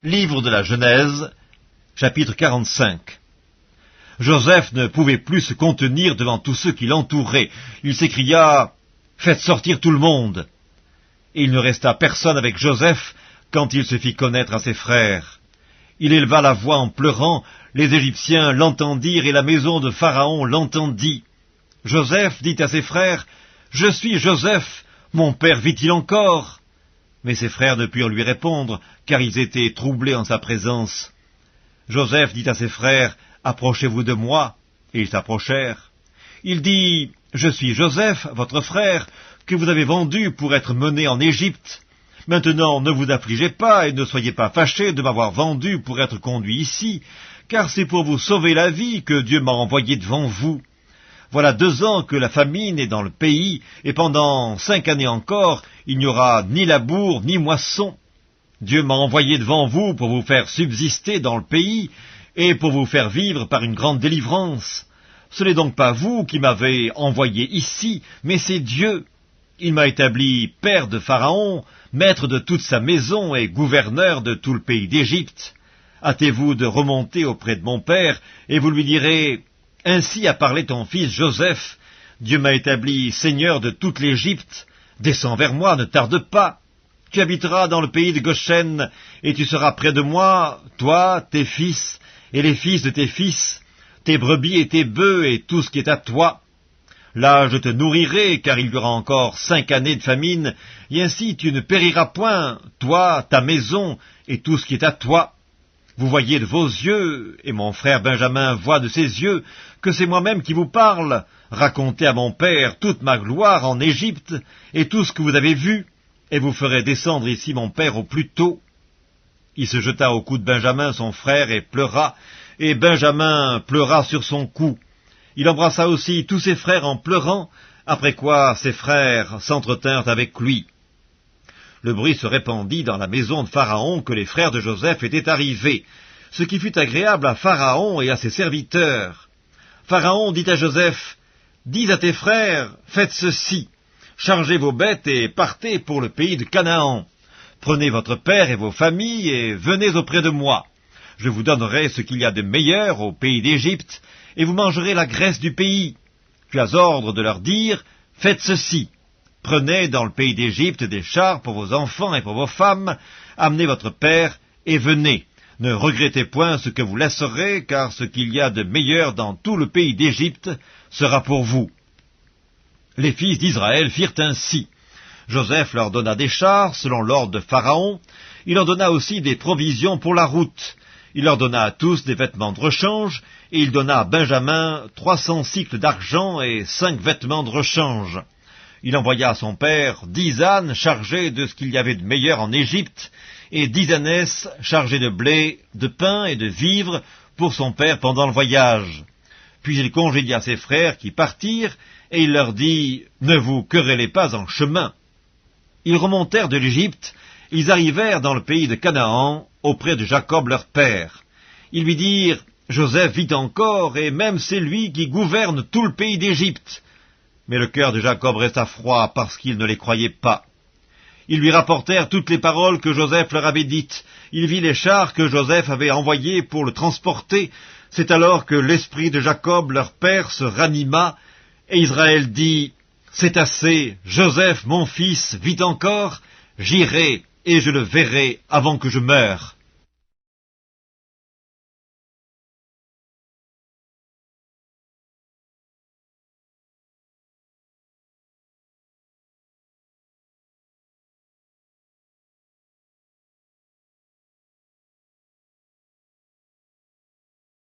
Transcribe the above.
Livre de la Genèse, chapitre 45. Joseph ne pouvait plus se contenir devant tous ceux qui l'entouraient. Il s'écria « Faites sortir tout le monde !» Et il ne resta personne avec Joseph quand il se fit connaître à ses frères. Il éleva la voix en pleurant, les Égyptiens l'entendirent et la maison de Pharaon l'entendit. Joseph dit à ses frères « Je suis Joseph, mon père vit-il encore ?» Mais ses frères ne purent lui répondre, car ils étaient troublés en sa présence. Joseph dit à ses frères, « Approchez-vous de moi. » Et ils s'approchèrent. Il dit, « Je suis Joseph, votre frère, que vous avez vendu pour être mené en Égypte. Maintenant, ne vous affligez pas et ne soyez pas fâchés de m'avoir vendu pour être conduit ici, car c'est pour vous sauver la vie que Dieu m'a envoyé devant vous. Voilà 2 ans que la famine est dans le pays, et pendant 5 années encore, il n'y aura ni labour ni moisson. Dieu m'a envoyé devant vous pour vous faire subsister dans le pays, et pour vous faire vivre par une grande délivrance. Ce n'est donc pas vous qui m'avez envoyé ici, mais c'est Dieu. Il m'a établi père de Pharaon, maître de toute sa maison et gouverneur de tout le pays d'Égypte. Hâtez-vous de remonter auprès de mon père, et vous lui direz... Ainsi a parlé ton fils Joseph. Dieu m'a établi seigneur de toute l'Égypte. Descends vers moi, ne tarde pas. Tu habiteras dans le pays de Goshen, et tu seras près de moi, toi, tes fils, et les fils de tes fils, tes brebis et tes bœufs, et tout ce qui est à toi. Là je te nourrirai, car il y aura encore 5 années de famine, et ainsi tu ne périras point, toi, ta maison, et tout ce qui est à toi. Vous voyez de vos yeux, et mon frère Benjamin voit de ses yeux, que c'est moi-même qui vous parle. Racontez à mon père toute ma gloire en Égypte, et tout ce que vous avez vu, et vous ferez descendre ici mon père au plus tôt. Il se jeta au cou de Benjamin, son frère, et Benjamin pleura sur son cou. Il embrassa aussi tous ses frères en pleurant, après quoi ses frères s'entretinrent avec lui. Le bruit se répandit dans la maison de Pharaon que les frères de Joseph étaient arrivés, ce qui fut agréable à Pharaon et à ses serviteurs. Pharaon dit à Joseph, « Dis à tes frères, faites ceci, chargez vos bêtes et partez pour le pays de Canaan. Prenez votre père et vos familles et venez auprès de moi. Je vous donnerai ce qu'il y a de meilleur au pays d'Égypte, et vous mangerez la graisse du pays. Tu as ordre de leur dire, faites ceci. Prenez dans le pays d'Égypte des chars pour vos enfants et pour vos femmes, amenez votre père et venez. Ne regrettez point ce que vous laisserez, car ce qu'il y a de meilleur dans tout le pays d'Égypte sera pour vous. » Les fils d'Israël firent ainsi. Joseph leur donna des chars, selon l'ordre de Pharaon. Il leur donna aussi des provisions pour la route. Il leur donna à tous des vêtements de rechange, et il donna à Benjamin 300 cycles d'argent et 5 vêtements de rechange. Il envoya à son père 10 ânes chargés de ce qu'il y avait de meilleur en Égypte, et 10 ânesses chargées de blé, de pain et de vivres pour son père pendant le voyage. Puis il congédia ses frères qui partirent, et il leur dit, « Ne vous querellez pas en chemin. » Ils remontèrent de l'Égypte, ils arrivèrent dans le pays de Canaan, auprès de Jacob leur père. Ils lui dirent, « Joseph vit encore, et même c'est lui qui gouverne tout le pays d'Égypte. » Mais le cœur de Jacob resta froid parce qu'il ne les croyait pas. Ils lui rapportèrent toutes les paroles que Joseph leur avait dites. Il vit les chars que Joseph avait envoyés pour le transporter. C'est alors que l'esprit de Jacob, leur père, se ranima, et Israël dit, « C'est assez, Joseph, mon fils, vit encore, j'irai et je le verrai avant que je meure. »